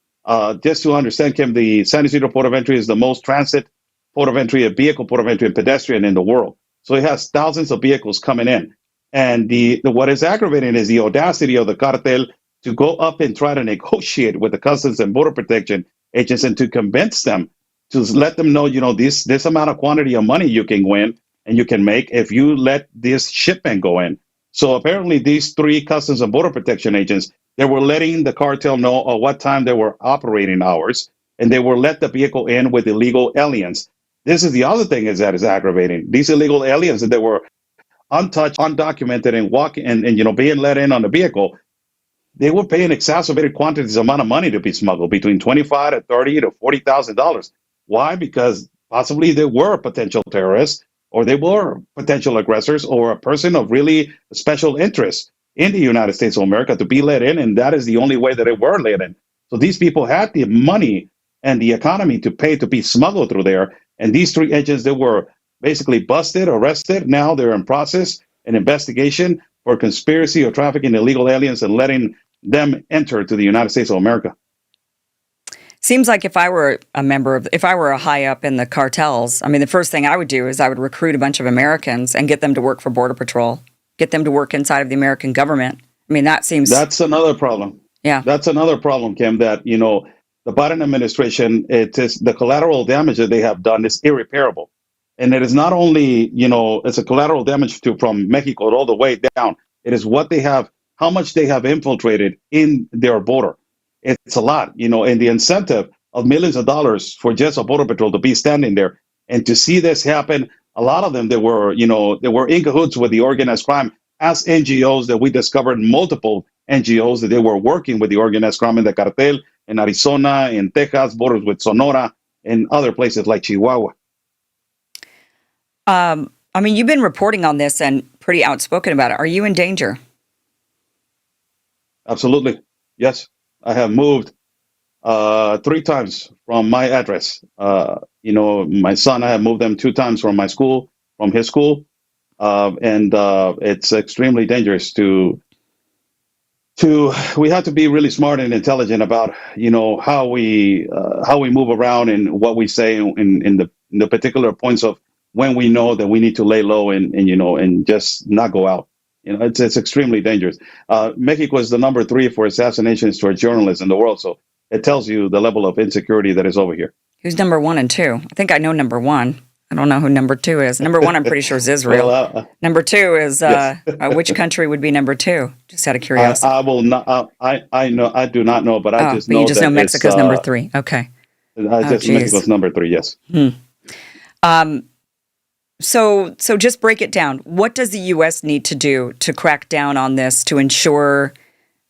Just to understand, Kim, the San Isidro Port of Entry is the most transit port of entry, a vehicle port of entry, and pedestrian in the world. So it has thousands of vehicles coming in. And what is aggravating is the audacity of the cartel to go up and try to negotiate with the Customs and Border Protection agents and to convince them, to let them know, this amount of quantity of money you can win and you can make if you let this shipment go in. So apparently these three Customs and Border Protection agents, they were letting the cartel know at what time they were operating hours, and they were let the vehicle in with illegal aliens. This is the other thing is that is aggravating. These illegal aliens that were untouched, undocumented, and being let in on the vehicle, they were paying exacerbated quantities amount of money to be smuggled, between $25 to $30 to $40,000. Why? Because possibly they were potential terrorists, or they were potential aggressors, or a person of really special interest in the United States of America to be let in, and that is the only way that they were let in. So these people had the money and the economy to pay to be smuggled through there, and these three agents, they were basically busted, arrested. Now they're in process, an investigation for conspiracy or trafficking illegal aliens and letting them enter to the United States of America. Seems like if I were a high up in the cartels, I mean, the first thing I would do is I would recruit a bunch of Americans and get them to work for Border Patrol, get them to work inside of the American government. I mean, that's another problem. Yeah. That's another problem, Kim, that, the Biden administration, it is the collateral damage that they have done is irreparable. And it is not only, it's a collateral damage from Mexico all the way down. It is how much they have infiltrated in their border. It's a lot, and the incentive of millions of dollars for just a border patrol to be standing there and to see this happen. A lot of them, they were in cahoots with the organized crime as NGOs that we discovered multiple NGOs that they were working with the organized crime in the Cartel in Arizona, in Texas, borders with Sonora, and other places like Chihuahua. I mean, you've been reporting on this and pretty outspoken about it. Are you in danger? Absolutely. Yes. I have moved 3 times from my address. My son, I have moved them 2 times from his school. And it's extremely dangerous we have to be really smart and intelligent about, how we move around and what we say in the particular points of when we know that we need to lay low and just not go out. It's extremely dangerous. Mexico is the number 3 for assassinations towards journalists in the world. So it tells you the level of insecurity that is over here. Who's number 1 and 2? I think I know number 1. I don't know who number 2 is. Number 1, I'm pretty sure is Israel. Well, number 2 is yes. Which country would be number 2? Just out of curiosity. I will not. I know. I do not know, but I just know. But you just know Mexico's number 3. Okay. Mexico's number 3. Yes. So just break it down. What does the U.S. need to do to crack down on this to ensure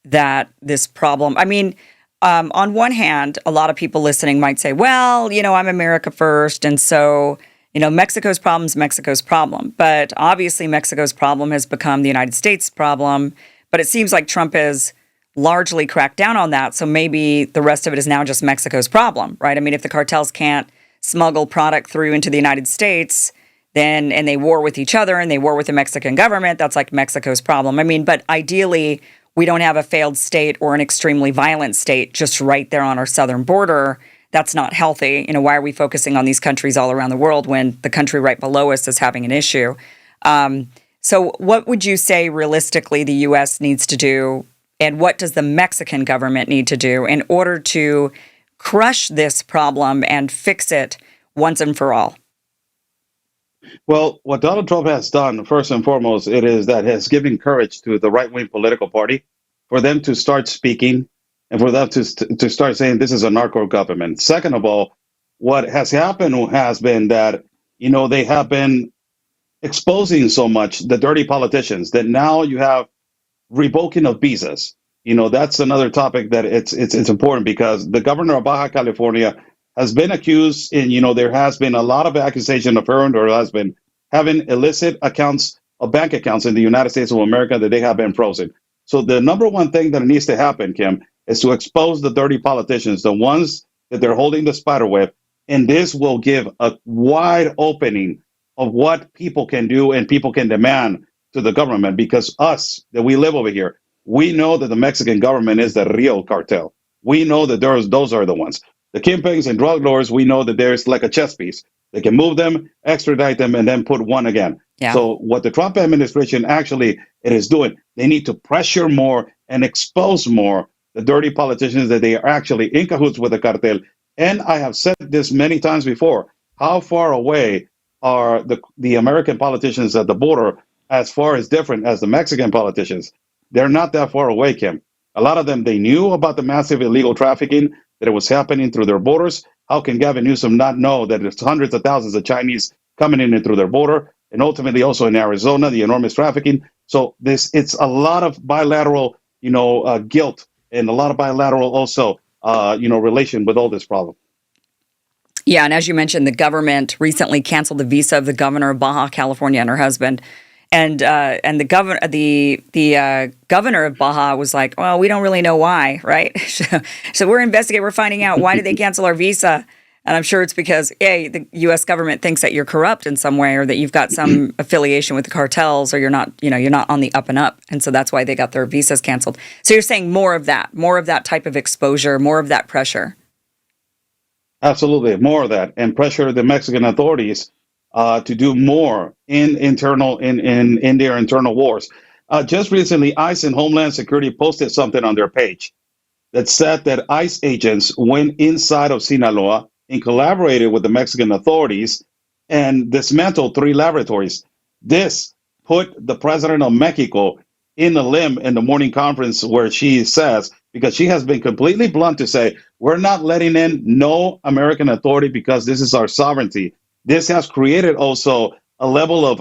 that this problem? I mean, on one hand, a lot of people listening might say, well, I'm America first. And so, Mexico's problem. But obviously, Mexico's problem has become the United States' problem. But it seems like Trump has largely cracked down on that. So maybe the rest of it is now just Mexico's problem, right? I mean, if the cartels can't smuggle product through into the United States, and they war with each other and they war with the Mexican government, that's like Mexico's problem. I mean, but ideally, we don't have a failed state or an extremely violent state just right there on our southern border. That's not healthy. Why are we focusing on these countries all around the world when the country right below us is having an issue? So what would you say realistically the U.S. needs to do, and what does the Mexican government need to do in order to crush this problem and fix it once and for all? Well, what Donald Trump has done, first and foremost, it is that has given courage to the right-wing political party for them to start speaking and for them to start saying this is a narco-government. Second of all, what has happened has been that, they have been exposing so much the dirty politicians that now you have revoking of visas. That's another topic that it's important because the governor of Baja California has been accused, and there has been a lot of accusation of her and her husband having illicit accounts of bank accounts in the United States of America that they have been frozen. So the number one thing that needs to happen, Kim, is to expose the dirty politicians, the ones that they're holding the spider web, and this will give a wide opening of what people can do and people can demand to the government, because us that we live over here, we know that the Mexican government is the real cartel. We know that those are the ones. The kingpins and drug lords, we know that there's like a chess piece. They can move them, extradite them, and then put one again. Yeah. So what the Trump administration actually it is doing, they need to pressure more and expose more the dirty politicians that they are actually in cahoots with the cartel. And I have said this many times before, how far away are the American politicians at the border as far as different as the Mexican politicians. They're not that far away, Kim. A lot of them, they knew about the massive illegal trafficking, that it was happening through their borders. How can Gavin Newsom not know that there's hundreds of thousands of Chinese coming in and through their border, and ultimately also in Arizona, the enormous trafficking? So it's a lot of bilateral, guilt, and a lot of bilateral also, relation with all this problem. Yeah, and as you mentioned, the government recently canceled the visa of the governor of Baja California and her husband, and the governor of Baja was like, "Well, we don't really know why, right?" So we're investigating. We're finding out why did they cancel our visa, and I'm sure it's because the U.S. government thinks that you're corrupt in some way, or that you've got some affiliation with the cartels, or you're not on the up and up, and so that's why they got their visas canceled. So you're saying more of that type of exposure, more of that pressure. Absolutely, more of that, and pressure the Mexican authorities to do more in their internal wars. Just recently, ICE and Homeland Security posted something on their page that said that ICE agents went inside of Sinaloa and collaborated with the Mexican authorities and dismantled 3 laboratories. This put the president of Mexico in a limb in the morning conference, where she says, because she has been completely blunt to say, we're not letting in no American authority because this is our sovereignty. This has created also a level of,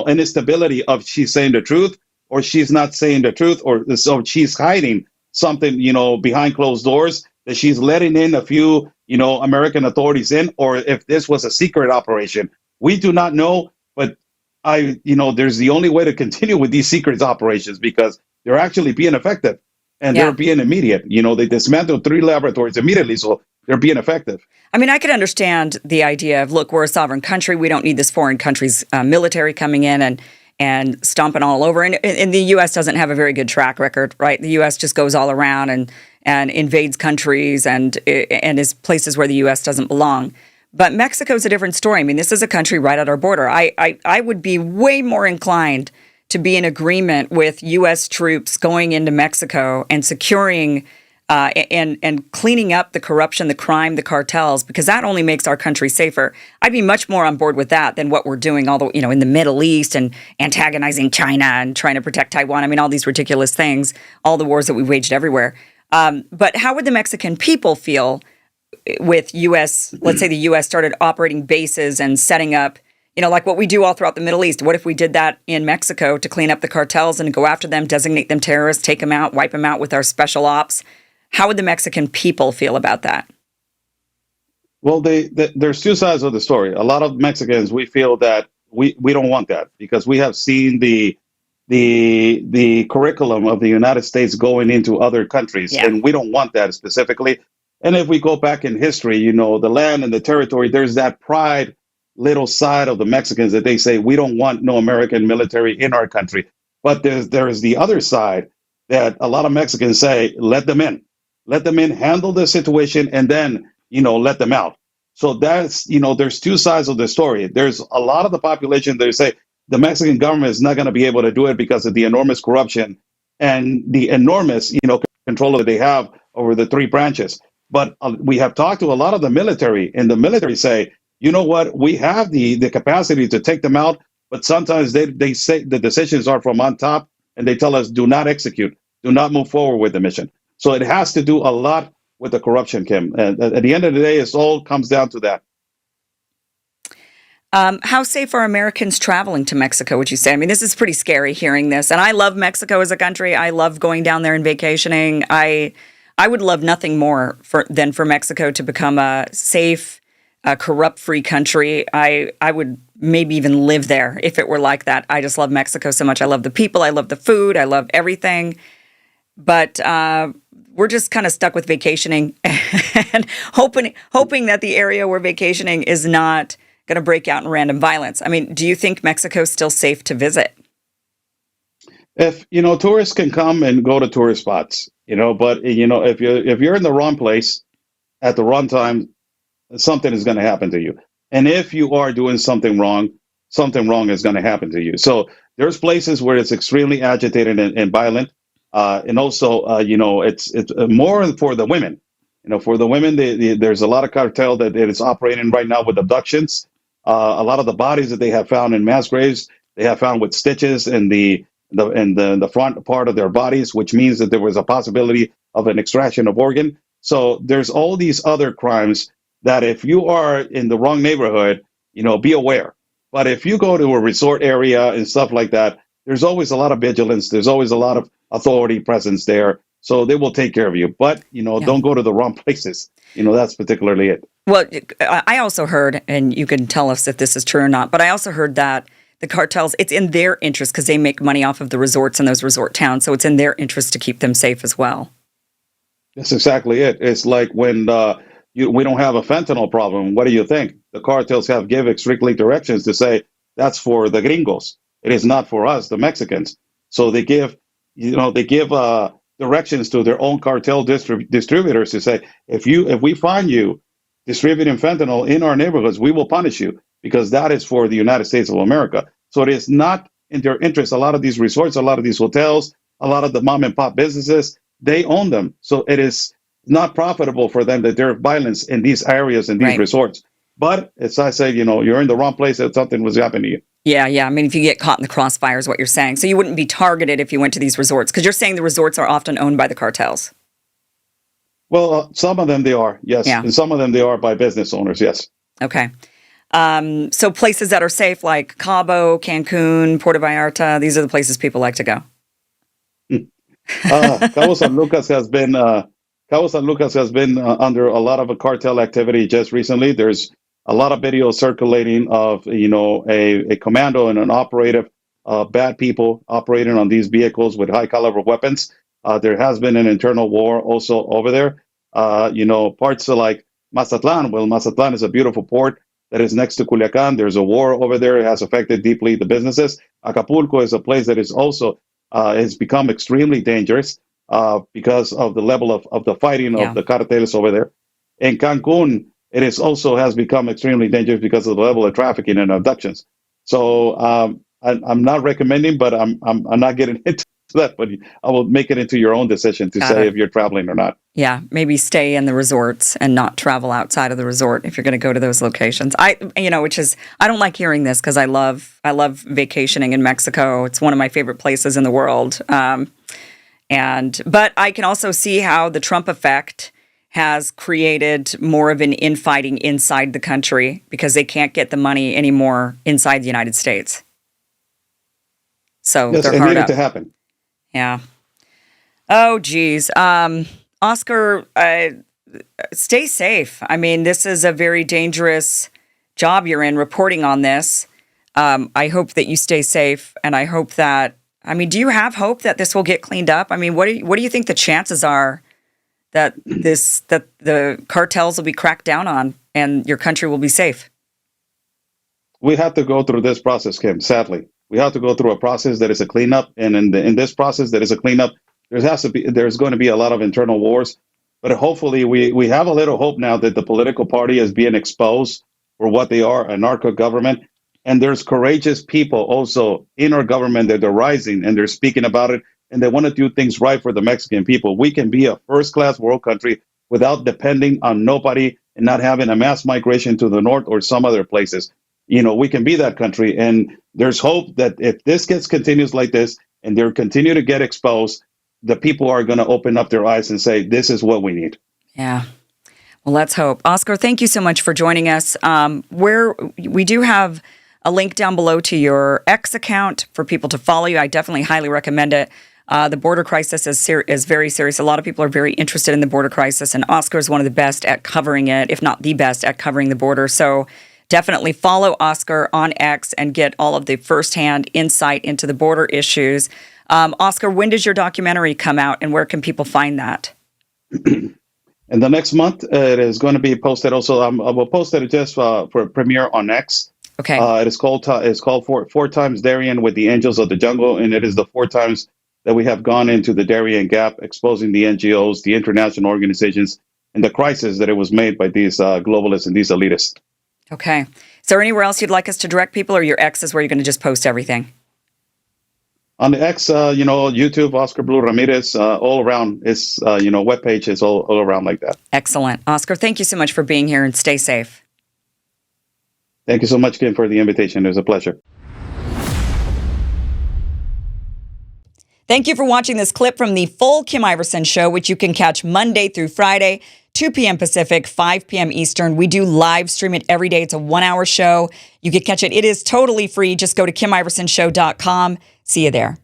instability of she's saying the truth or she's not saying the truth, or so she's hiding something, behind closed doors, that she's letting in a few, American authorities in, or if this was a secret operation. We do not know, but there's the only way to continue with these secret operations because they're actually being effective and they're being immediate. They dismantled 3 laboratories immediately, so they're being effective. I mean, I could understand the idea of, look, we're a sovereign country. We don't need this foreign country's military coming in and stomping all over. And the U.S. doesn't have a very good track record, right? The U.S. just goes all around and invades countries and is places where the U.S. doesn't belong. But Mexico's a different story. I mean, this is a country right at our border. I would be way more inclined to be in agreement with U.S. troops going into Mexico and securing and cleaning up the corruption, the crime, the cartels, because that only makes our country safer. I'd be much more on board with that than what we're doing, in the Middle East and antagonizing China and trying to protect Taiwan. I mean, all these ridiculous things, all the wars that we've waged everywhere. But how would the Mexican people feel with U.S., let's say the U.S. started operating bases and setting up, like what we do all throughout the Middle East? What if we did that in Mexico to clean up the cartels and go after them, designate them terrorists, take them out, wipe them out with our special ops? How would the Mexican people feel about that? Well, there's 2 sides of the story. A lot of Mexicans, we feel that we don't want that because we have seen the curriculum of the United States going into other countries, and we don't want that specifically. And if we go back in history, the land and the territory, there's that pride little side of the Mexicans that they say, we don't want no American military in our country. But there's the other side that a lot of Mexicans say, let them in, handle the situation, and then, let them out. So that's, there's 2 sides of the story. There's a lot of the population that say the Mexican government is not going to be able to do it because of the enormous corruption and the enormous, control that they have over the 3 branches. But we have talked to a lot of the military, and the military say, you know what, we have the capacity to take them out, but sometimes they say the decisions are from on top, and they tell us, do not execute, do not move forward with the mission. So it has to do a lot with the corruption, Kim. And at the end of the day, it all comes down to that. How safe are Americans traveling to Mexico, would you say? I mean, this is pretty scary hearing this. And I love Mexico as a country. I love going down there and vacationing. I would love nothing more than for Mexico to become a safe, corrupt-free country. I would maybe even live there if it were like that. I just love Mexico so much. I love the people. I love the food. I love everything. But we're just kind of stuck with vacationing and hoping that the area we're vacationing is not going to break out in random violence. I mean, do you think Mexico's still safe to visit? If tourists can come and go to tourist spots, but if you're in the wrong place at the wrong time, something is going to happen to you. And if you are doing something wrong is going to happen to you. So there's places where it's extremely agitated and violent. And also, it's more for the women. For the women, there's a lot of cartel that is operating right now with abductions. A lot of the bodies that they have found in mass graves, They have found with stitches in the front part of their bodies, which means that there was a possibility of an extraction of organ. So there's all these other crimes that if you are in the wrong neighborhood, be aware. But if you go to a resort area and stuff like that, there's always a lot of vigilance. There's always a lot of authority presence there. So they will take care of you. But, don't go to the wrong places. That's particularly it. Well, I also heard, and you can tell us if this is true or not, but I also heard that the cartels, it's in their interest because they make money off of the resorts in those resort towns. So it's in their interest to keep them safe as well. That's exactly it. It's like when we don't have a fentanyl problem. What do you think? The cartels have given strictly directions to say that's for the gringos. It is not for us, the Mexicans. So they give directions to their own cartel distributors to say, if we find you distributing fentanyl in our neighborhoods, we will punish you because that is for the United States of America. So it is not in their interest. A lot of these resorts, a lot of these hotels, a lot of the mom and pop businesses, they own them. So it is not profitable for them that there are violence in these areas and these resorts. But as I say, you're in the wrong place if something was happening to you. Yeah. I mean, if you get caught in the crossfire is what you're saying. So you wouldn't be targeted if you went to these resorts because you're saying the resorts are often owned by the cartels. Well, some of them they are, yes. Yeah. And some of them they are by business owners, yes. Okay. So places that are safe like Cabo, Cancun, Puerto Vallarta, these are the places people like to go. Cabo San Lucas has been under a lot of cartel activity just recently. There's a lot of videos circulating of a commando and an operative, bad people operating on these vehicles with high caliber weapons. There has been an internal war also over there. Parts like Mazatlan. Well, Mazatlan is a beautiful port that is next to Culiacan. There's a war over there. It has affected deeply the businesses. Acapulco is a place that is also has become extremely dangerous because of the level of the fighting of the cartels over there. In Cancun, it is also has become extremely dangerous because of the level of trafficking and abductions. So I'm not recommending, but I'm not getting into that. But I will make it into your own decision to say if you're traveling or not. Yeah, maybe stay in the resorts and not travel outside of the resort if you're going to go to those locations. I don't like hearing this because I love vacationing in Mexico. It's one of my favorite places in the world. But I can also see how the Trump effect has created more of an infighting inside the country because they can't get the money anymore inside the United States. So yes, they're it hard needed up. to happen. Yeah. Oh, geez. Oscar, stay safe. I mean, this is a very dangerous job you're in reporting on this. I hope that you stay safe, and I hope that. I mean, do you have hope that this will get cleaned up? I mean, what do you think the chances are that the cartels will be cracked down on and your country will be safe? We have to go through this process, Kim. Sadly, we have to go through a process that is a cleanup, and in this process that is a cleanup, there's going to be a lot of internal wars. But hopefully, we have a little hope now that the political party is being exposed for what they are, a narco-government. And there's courageous people also in our government that are rising and they're speaking about it and they want to do things right for the Mexican people. We can be a first-class world country without depending on nobody and not having a mass migration to the north or some other places. We can be that country. And there's hope that if this continues like this and they continue to get exposed, the people are going to open up their eyes and say, this is what we need. Yeah. Well, let's hope. Oscar, thank you so much for joining us. We do have a link down below to your X account for people to follow you. I definitely highly recommend it. The border crisis is very serious. A lot of people are very interested in the border crisis, and Oscar is one of the best at covering it, if not the best at covering the border. So definitely follow Oscar on X and get all of the firsthand insight into the border issues. Oscar, when does your documentary come out, and where can people find that? In the next month, it is going to be posted. Also, I will post it just for a premiere on X. Okay. It is called four times Darién with the Angels of the Jungle, and it is the 4 times that we have gone into the Darién Gap, exposing the NGOs, the international organizations, and the crisis that it was made by these globalists and these elitists. Okay. Is there anywhere else you'd like us to direct people, or your X is where you're going to just post everything? On the X, YouTube, Oscar Blue Ramirez, all around. It's, webpage is all around like that. Excellent. Oscar, thank you so much for being here, and stay safe. Thank you so much, Kim, for the invitation. It was a pleasure. Thank you for watching this clip from the full Kim Iverson Show, which you can catch Monday through Friday, 2 p.m. Pacific, 5 p.m. Eastern. We do live stream it every day. It's a 1-hour show. You can catch it. It is totally free. Just go to KimIversonShow.com. See you there.